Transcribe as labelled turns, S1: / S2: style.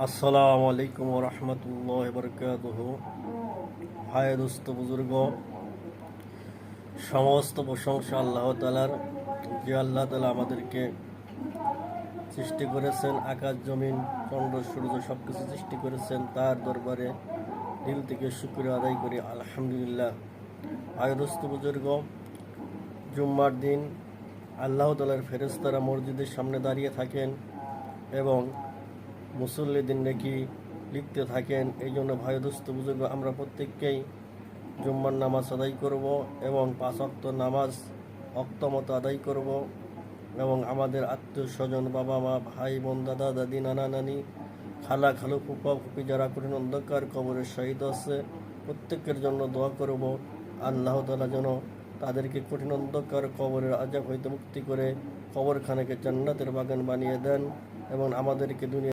S1: আসসালামু আলাইকুম ওয়া রাহমাতুল্লাহি ওয়া বারাকাতুহু। ভাই দোস্ত বুজুর্গ, সমস্ত প্রশংসা আল্লাহ তাআলার, যে আল্লাহ তাআলা আমাদেরকে সৃষ্টি করেছেন, আকাশ জমিন চন্দ্র সূর্য সব কিছু সৃষ্টি করেছেন। তার দরবারে দিল থেকে শুকরিয়া আদায় করি, আলহামদুলিল্লাহ। ভাই দোস্ত বুজুর্গ, জুম্মার দিন আল্লাহ তাআলার ফেরেশতারা মসজিদের সামনে দাঁড়িয়ে থাকেন এবং মুসল্লিদের নেকি লিখতে থাকেন। এই জন্য ভাই দোস্ত বুজুর্গ, আমরা প্রত্যেককেই জুম্মার নামাজ আদায় করব এবং 5 ওয়াক্ত নামাজ ওয়াক্ত মতো আদায় করব এবং আমাদের আত্মীয় স্বজন, বাবা মা, ভাই বোন, দাদা দাদি, নানা নানি, খালা খালু, ফুপা ফুপি যারা কঠিন অন্ধকার কবরের শহীদ আছে, প্রত্যেকের জন্য দোয়া করব। আল্লাহ তাআলা যেন তাদেরকে কঠিন অন্ধকার কবরের আযাব হইতে মুক্তি করে কবরখানাকে জান্নাতের বাগান বানিয়ে দেন এবং আমাদেরকে দুনিয়া